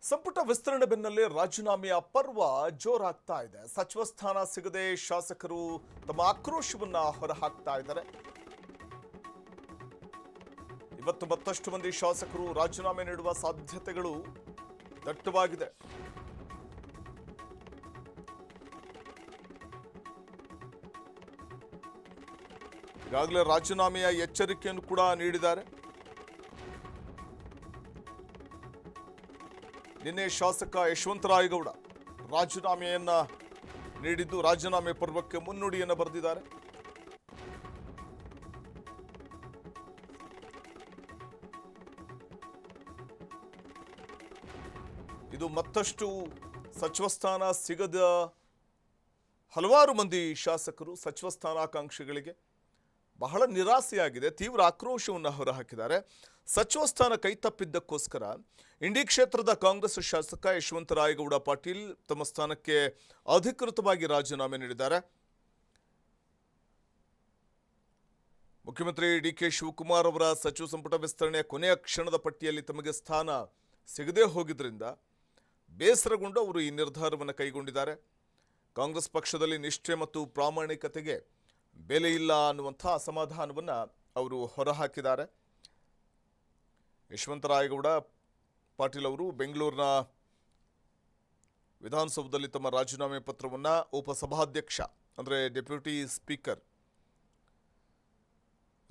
ಸಂಪುಟ ವಿಸ್ತರಣೆ ಬೆನ್ನಲ್ಲೇ ರಾಜೀನಾಮೆಯ ಪರ್ವ ಜೋರಾಗ್ತಾ ಇದೆ. ಸಚಿವ ಸ್ಥಾನ ಸಿಗದೆ ಶಾಸಕರು ತಮ್ಮ ಆಕ್ರೋಶವನ್ನ ಹೊರಹಾಕ್ತಾ ಇದ್ದಾರೆ. ಇವತ್ತು ಮತ್ತಷ್ಟು ಮಂದಿ ಶಾಸಕರು ರಾಜೀನಾಮೆ ನೀಡುವ ಸಾಧ್ಯತೆಗಳು ದಟ್ಟವಾಗಿದೆ. ಈಗಾಗಲೇ ರಾಜೀನಾಮೆಯ ಎಚ್ಚರಿಕೆಯನ್ನು ಕೂಡ ನೀಡಿದ್ದಾರೆ. ನಿನ್ನೆ ಶಾಸಕ ಯಶವಂತರಾಯಗೌಡ ರಾಜೀನಾಮೆಯನ್ನ ನೀಡಿದ್ದು ರಾಜೀನಾಮೆ ಪರ್ವಕ್ಕೆ ಮುನ್ನುಡಿಯನ್ನು ಬರೆದಿದ್ದಾರೆ. ಇದು ಮತ್ತಷ್ಟು ಸಚಿವ ಸ್ಥಾನ ಸಿಗದ ಹಲವಾರು ಮಂದಿ ಶಾಸಕರು ಸಚಿವ ಸ್ಥಾನಾಕಾಂಕ್ಷಿಗಳಿಗೆ ಬಹಳ ನಿರಾಸೆಯಾಗಿದೆ. ತೀವ್ರ ಆಕ್ರೋಶವನ್ನು ಹೊರಹಾಕಿದ್ದಾರೆ. ಸಚಿವ ಸ್ಥಾನ ಕೈತಪ್ಪಿದ್ದಕ್ಕೋಸ್ಕರ ಇಂಡಿ ಕ್ಷೇತ್ರದ ಕಾಂಗ್ರೆಸ್ ಶಾಸಕ ಯಶವಂತರಾಯಗೌಡ ಪಾಟೀಲ್ ತಮ್ಮ ಸ್ಥಾನಕ್ಕೆ ಅಧಿಕೃತವಾಗಿ ರಾಜೀನಾಮೆ ನೀಡಿದ್ದಾರೆ. ಮುಖ್ಯಮಂತ್ರಿ ಡಿ.ಕೆ. ಶಿವಕುಮಾರ್ ಅವರ ಸಚಿವ ಸಂಪುಟ ವಿಸ್ತರಣೆಯ ಕೊನೆಯ ಕ್ಷಣದ ಪಟ್ಟಿಯಲ್ಲಿ ತಮಗೆ ಸ್ಥಾನ ಸಿಗದೇ ಹೋಗಿದ್ದರಿಂದ ಬೇಸರಗೊಂಡು ಅವರು ಈ ನಿರ್ಧಾರವನ್ನು ಕೈಗೊಂಡಿದ್ದಾರೆ. ಕಾಂಗ್ರೆಸ್ ಪಕ್ಷದಲ್ಲಿ ನಿಷ್ಠೆ ಮತ್ತು ಪ್ರಾಮಾಣಿಕತೆಗೆ ಬೆಲೆ ಇಲ್ಲ ಅನ್ನುವಂಥ ಅಸಮಾಧಾನವನ್ನು ಅವರು ಹೊರಹಾಕಿದ್ದಾರೆ. ಯಶವಂತರಾಯಗೌಡ ಪಾಟೀಲ್ ಅವರು ಬೆಂಗಳೂರಿನ ವಿಧಾನಸೌಧದಲ್ಲಿ ತಮ್ಮ ರಾಜೀನಾಮೆ ಪತ್ರವನ್ನು ಉಪಸಭಾಧ್ಯಕ್ಷ ಅಂದರೆ ಡೆಪ್ಯೂಟಿ ಸ್ಪೀಕರ್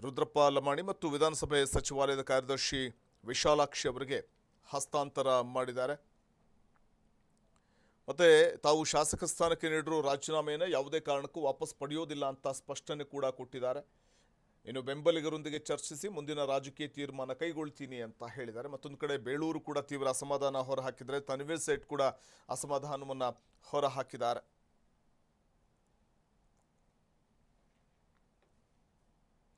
ರುದ್ರಪ್ಪ ಲಮಾಣಿ ಮತ್ತು ವಿಧಾನಸಭೆ ಸಚಿವಾಲಯದ ಕಾರ್ಯದರ್ಶಿ ವಿಶಾಲಾಕ್ಷಿ ಅವರಿಗೆ ಹಸ್ತಾಂತರ ಮಾಡಿದ್ದಾರೆ. ಮತ್ತೆ ತಾವು ಶಾಸಕ ಸ್ಥಾನಕ್ಕೆ ನೀಡಿರೋ ರಾಜೀನಾಮೆಯನ್ನು ಯಾವುದೇ ಕಾರಣಕ್ಕೂ ವಾಪಸ್ ಪಡೆಯೋದಿಲ್ಲ ಅಂತ ಸ್ಪಷ್ಟನೆ ಕೂಡ ಕೊಟ್ಟಿದ್ದಾರೆ. ಇನ್ನು ಬೆಂಬಲಿಗರೊಂದಿಗೆ ಚರ್ಚಿಸಿ ಮುಂದಿನ ರಾಜಕೀಯ ತೀರ್ಮಾನ ಕೈಗೊಳ್ತೀನಿ ಅಂತ ಹೇಳಿದ್ದಾರೆ. ಮತ್ತೊಂದು ಕಡೆ ಬೇಳೂರು ಕೂಡ ತೀವ್ರ ಅಸಮಾಧಾನ ಹೊರಹಾಕಿದರೆ ತನ್ವೀರ್ ಸೇಠ್ ಕೂಡ ಅಸಮಾಧಾನವನ್ನು ಹೊರಹಾಕಿದ್ದಾರೆ.